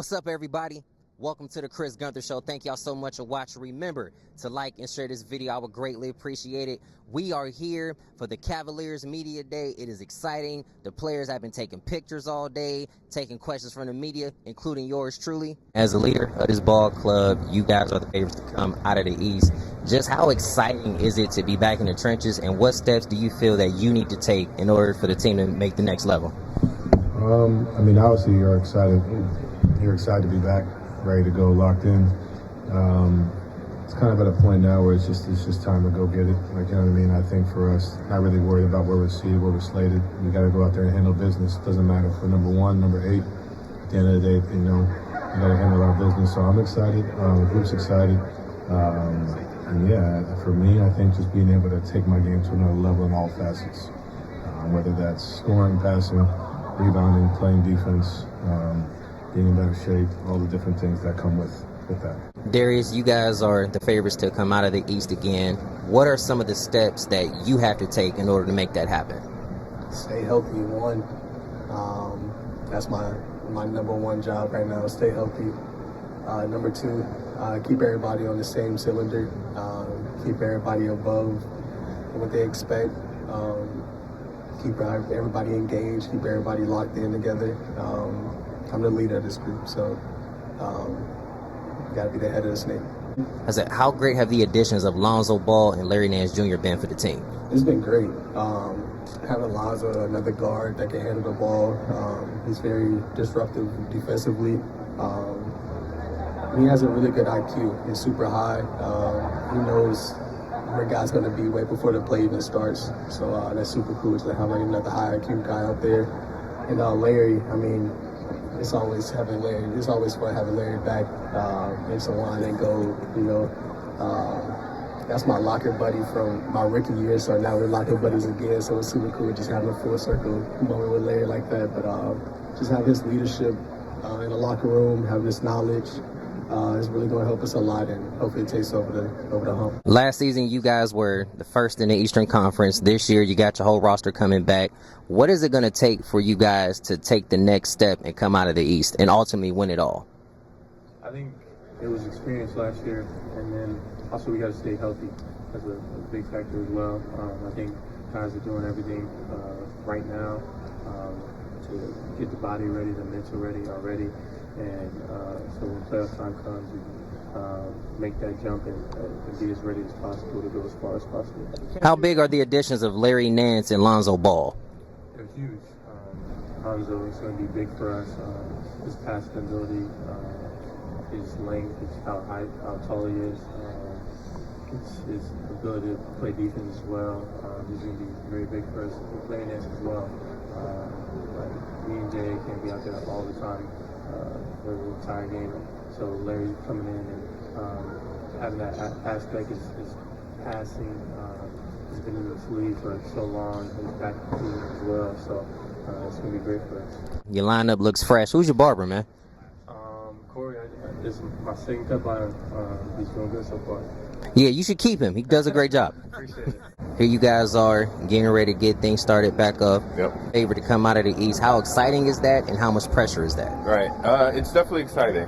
What's up, everybody? Welcome to the Gunther Show. Thank y'all so much for watching. Remember to like and share this video. I would greatly appreciate it. We are here for the Cavaliers Media Day. It is exciting. The players have been taking pictures all day, taking questions from the media, including yours truly. As a leader of this ball club, you guys are the favorites to come out of the East. Just how exciting is it to be back in the trenches, and what steps do you feel that you need to take in order for the team to make the next level? Obviously you're excited. You're excited to be back, ready to go, locked in. It's kind of at a point now where it's just time to go get it. Like, you know what I mean? I think for us, not really worried about where we're seated, where we're slated. We got to go out there and handle business. Doesn't matter if we're number 1, number 8. At the end of the day, we got to handle our business. So I'm excited. The group's excited. For me, I think just being able to take my game to another level in all facets, whether that's scoring, passing, rebounding, playing defense, being in better shape, all the different things that come with that. Darius, you guys are the favorites to come out of the East again. What are some of the steps that you have to take in order to make that happen? Stay healthy, one. That's my number one job right now, stay healthy. Number 2, keep everybody on the same cylinder, keep everybody above what they expect, keep everybody engaged, keep everybody locked in together. I'm the leader of this group, so got to be the head of the snake. I said, how great have the additions of Lonzo Ball and Larry Nance Jr. been for the team? It's been great. Having Lonzo, another guard that can handle the ball, he's very disruptive defensively. He has a really good IQ. He's super high. He knows where guys going to be way before the play even starts. So that's super cool to have another high IQ guy out there. And Larry, it's always having Larry. It's always fun having Larry back. Makes a line and go. That's my locker buddy from my rookie year. So now we're locker buddies again. So it's super cool just having a full circle moment with Larry like that. But just have his leadership in the locker room, have this knowledge. It's really going to help us a lot, and hopefully it takes over the hump. Last season, you guys were the first in the Eastern Conference. This year, you got your whole roster coming back. What is it going to take for you guys to take the next step and come out of the East and ultimately win it all? I think it was experience last year, and then also we got to stay healthy. That's a big factor as well. I think guys are doing everything right now to get the body ready, the mental ready already. And so when playoff time comes, we can make that jump and be as ready as possible to go as far as possible. How big are the additions of Larry Nance and Lonzo Ball? They're huge. Lonzo is going to be big for us. His passing ability, his length, how tall he is, his ability to play defense as well. He's going to be very big for us. Larry Nance as well. Me and Jay can't be out there all the time. For the entire game. So Larry coming in and having that aspect, his passing, he's been in this league for so long, his back to it as well. So it's going to be great for us. Your lineup looks fresh. Who's your barber, man? Corey, this is my second cut by him. He's doing good so far. Yeah, you should keep him. He does a great job. Appreciate it. Here you guys are getting ready to get things started back up. Yep. Favorite to come out of the East. How exciting is that, and how much pressure is that? Right. It's definitely exciting.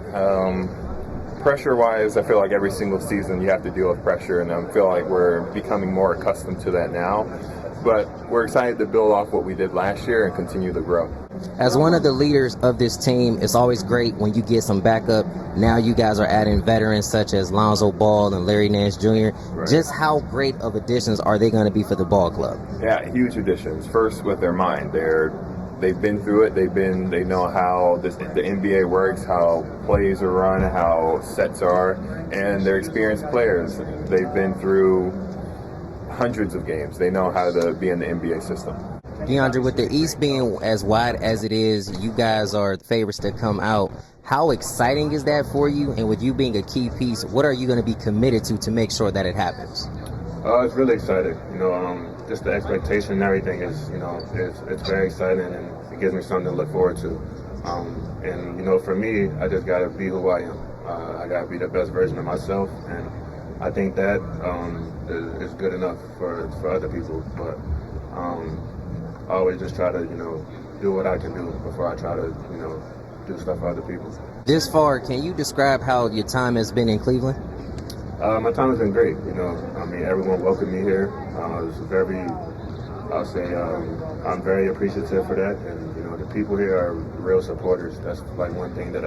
Pressure-wise, I feel like every single season you have to deal with pressure, and I feel like we're becoming more accustomed to that now. But we're excited to build off what we did last year and continue to grow. As one of the leaders of this team, it's always great when you get some backup. Now you guys are adding veterans such as Lonzo Ball and Larry Nance Jr. Right. Just how great of additions are they going to be for the ball club? Yeah, huge additions. First, with their mind, they've been through it. They know how the NBA works, how plays are run, how sets are, and they're experienced players. They've been through hundreds of games. They know how to be in the NBA system. DeAndre, with the East being as wide as it is, you guys are the favorites to come out. How exciting is that for you? And with you being a key piece, what are you going to be committed to make sure that it happens? It's really exciting. Just the expectation and everything is, it's very exciting, and it gives me something to look forward to. For me, I just got to be who I am. I got to be the best version of myself, and I think that is good enough for other people. But I always just try to, do what I can do before I try to, do stuff for other people. This far, can you describe how your time has been in Cleveland? My time has been great. You know, I mean, everyone welcomed me here. I'll say I'm very appreciative for that. And, you know, the people here are real supporters. That's like one thing that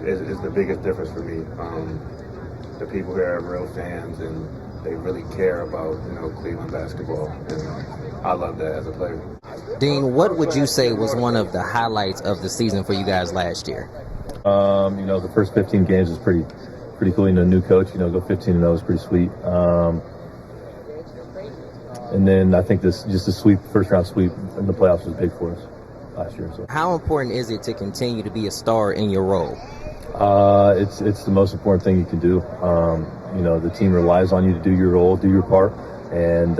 is the biggest difference for me. The people here are real fans and they really care about, Cleveland basketball. And I love that as a player. Dean, what would you say was one of the highlights of the season for you guys last year? The first 15 games is pretty cool. A new coach, go 15-0 is pretty sweet. And then I think just the first round sweep in the playoffs was big for us last year. So. How important is it to continue to be a star in your role? It's the most important thing you can do. The team relies on you to do your role, do your part. And,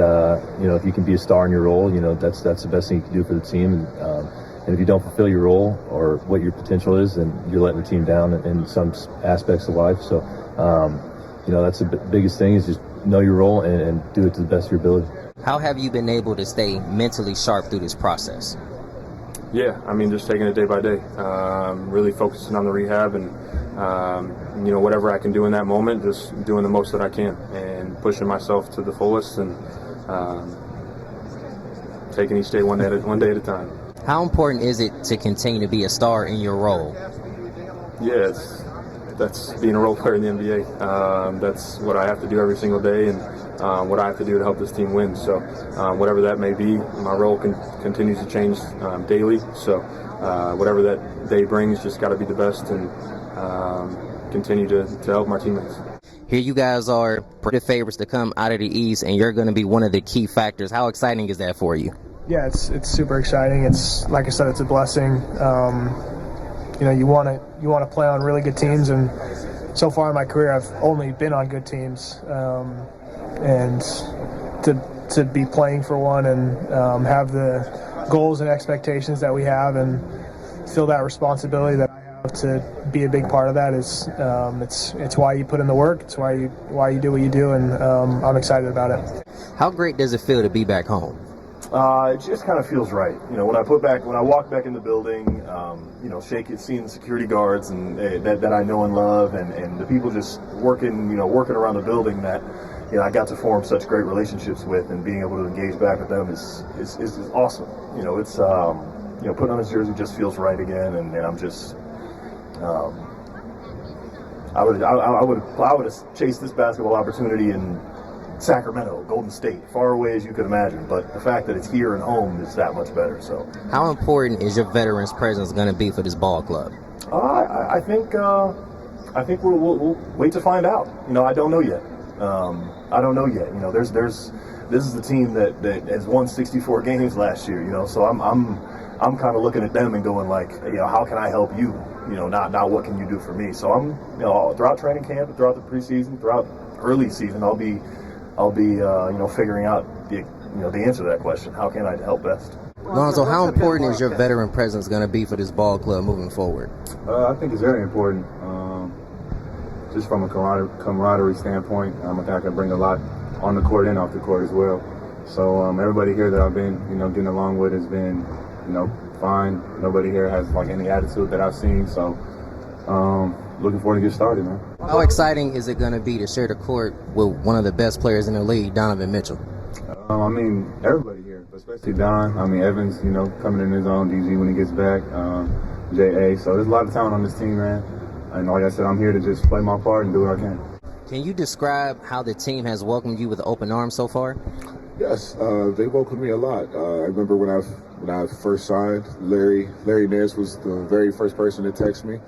if you can be a star in your role, that's the best thing you can do for the team. And if you don't fulfill your role or what your potential is, then you're letting the team down in some aspects of life. So, that's the biggest thing is just know your role and do it to the best of your ability. How have you been able to stay mentally sharp through this process? Yeah, just taking it day by day, really focusing on the rehab and, whatever I can do in that moment, just doing the most that I can and pushing myself to the fullest and taking each day one day at a time. How important is it to continue to be a star in your role? Yeah, that's being a role player in the NBA. That's what I have to do every single day and what I have to do to help this team win. So whatever that may be, my role continues to change daily. So whatever that day brings, just got to be the best and continue to help my teammates. Here you guys are, pretty favorites to come out of the East, and you're going to be one of the key factors. How exciting is that for you? Yeah, it's super exciting. It's like I said, it's a blessing. You want to play on really good teams, and so far in my career, I've only been on good teams. And to be playing for one and have the goals and expectations that we have, and feel that responsibility that I have to be a big part of that is it's why you put in the work. It's why you do what you do, and I'm excited about it. How great does it feel to be back home? It just kind of feels right. When I walk back in the building, seeing the security guards and that I know and love, and the people just working around the building that I got to form such great relationships with, and being able to engage back with them is awesome. It's putting on this jersey just feels right again, and I'm just I would have chased this basketball opportunity in Sacramento, Golden State, far away as you could imagine. But the fact that it's here and home is that much better. So, how important is your veterans' presence going to be for this ball club? I think we'll wait to find out. I don't know yet. This is the team that has won 64 games last year. So I'm kind of looking at them and going like, how can I help you? Not what can you do for me? So I'm, throughout training camp, throughout the preseason, throughout early season, I'll be figuring out the answer to that question. How can I help best? Lonzo, how important is your veteran presence going to be for this ball club moving forward? I think it's very important. Just from a camaraderie standpoint, I think I can bring a lot on the court and off the court as well. So everybody here that I've been, getting along with has been, fine. Nobody here has like any attitude that I've seen. So looking forward to get started, man. How exciting is it going to be to share the court with one of the best players in the league, Donovan Mitchell? Everybody here, especially Don. Evans, coming in his own, DG when he gets back, J.A. So there's a lot of talent on this team, man. And like I said, I'm here to just play my part and do what I can. Can you describe how the team has welcomed you with open arms so far? Yes, they welcomed me a lot. I remember when I first signed, Larry Nance was the very first person to text me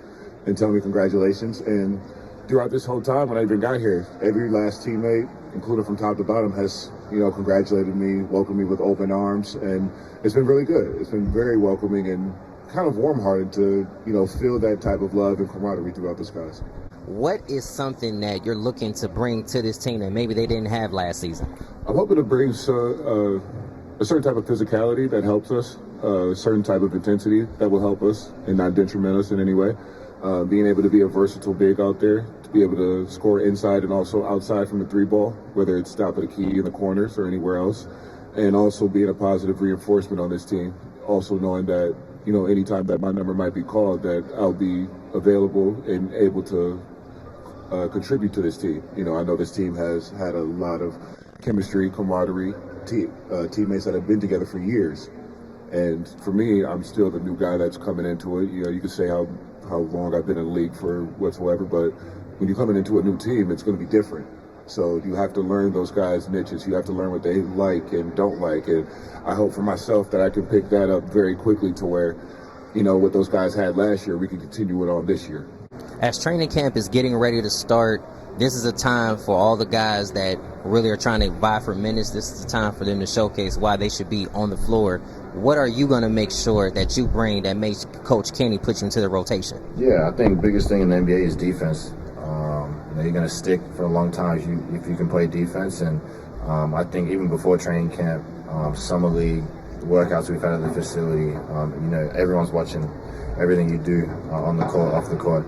and tell me congratulations. And throughout this whole time when I even got here, every last teammate, including from top to bottom, has congratulated me, welcomed me with open arms, and it's been really good. It's been very welcoming and kind of warm-hearted to feel that type of love and camaraderie throughout this guys. What is something that you're looking to bring to this team that maybe they didn't have last season? I'm hoping to bring a certain type of physicality that helps us, a certain type of intensity that will help us and not detriment us in any way. Being able to be a versatile big out there, to be able to score inside and also outside from the three ball, whether it's top of the key in the corners or anywhere else, and also being a positive reinforcement on this team. Also knowing that anytime that my number might be called, that I'll be available and able to contribute to this team. I know this team has had a lot of chemistry, camaraderie, teammates that have been together for years. And for me, I'm still the new guy that's coming into it. You can say how long I've been in the league for whatsoever, but when you're coming into a new team, it's going to be different. So you have to learn those guys' niches. You have to learn what they like and don't like. And I hope for myself that I can pick that up very quickly to where, what those guys had last year, we can continue it on this year. As training camp is getting ready to start, this is a time for all the guys that really are trying to vie for minutes. This is the time for them to showcase why they should be on the floor. What are you going to make sure that you bring that makes Coach Kenny put you into the rotation? Yeah, I think the biggest thing in the NBA is defense. You're going to stick for a long time if you can play defense. And I think even before training camp, summer league, workouts we've had at the facility, everyone's watching everything you do on the court, off the court.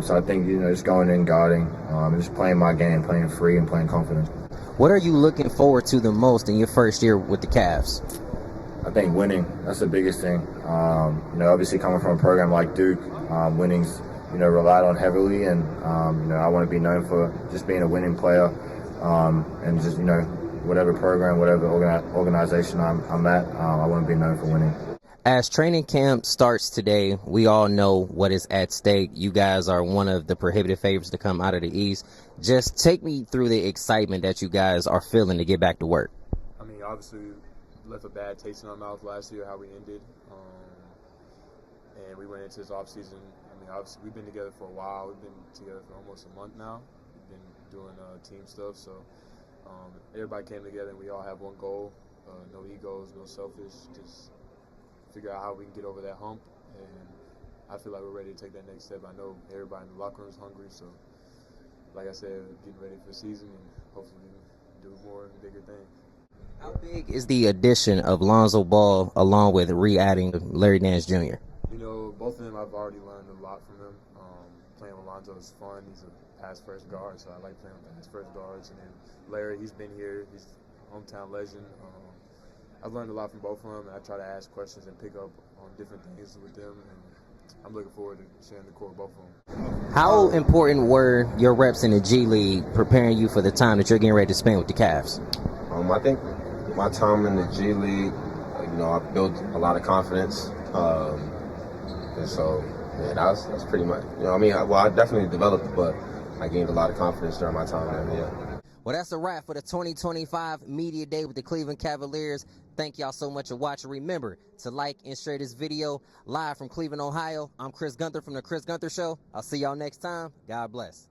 So I think, just going in, guarding, just playing my game, playing free and playing confident. What are you looking forward to the most in your first year with the Cavs? I think winning, that's the biggest thing. Obviously coming from a program like Duke, winning's, relied on heavily, and, I want to be known for just being a winning player, and just, whatever program, whatever organization I'm at, I want to be known for winning. As training camp starts today, we all know what is at stake. You guys are one of the prohibitive favorites to come out of the East. Just take me through the excitement that you guys are feeling to get back to work. I mean, obviously, left a bad taste in our mouth last year, how we ended. And we went into this offseason. I mean, obviously, we've been together for a while. We've been together for almost a month now. We've been doing team stuff. So everybody came together, and we all have one goal. No egos, no selfish, just figure out how we can get over that hump. And I feel like we're ready to take that next step. I know everybody in the locker room is hungry. So, like I said, getting ready for the season, and hopefully we can do more and bigger things. How big is the addition of Lonzo Ball along with re-adding Larry Nance Jr.? Both of them, I've already learned a lot from them. Playing with Lonzo is fun. He's a pass-first guard, so I like playing with pass-first guards. And then Larry, he's been here. He's a hometown legend. I've learned a lot from both of them, and I try to ask questions and pick up on different things with them. And I'm looking forward to sharing the court with both of them. How important were your reps in the G League preparing you for the time that you're getting ready to spend with the Cavs? I think my time in the G League, I built a lot of confidence. And so, yeah, that's pretty much, I definitely developed, but I gained a lot of confidence during my time in the NBA. Well, that's a wrap for the 2025 Media Day with the Cleveland Cavaliers. Thank y'all so much for watching. Remember to like and share this video. Live from Cleveland, Ohio, I'm Chris Gunther from The Chris Gunther Show. I'll see y'all next time. God bless.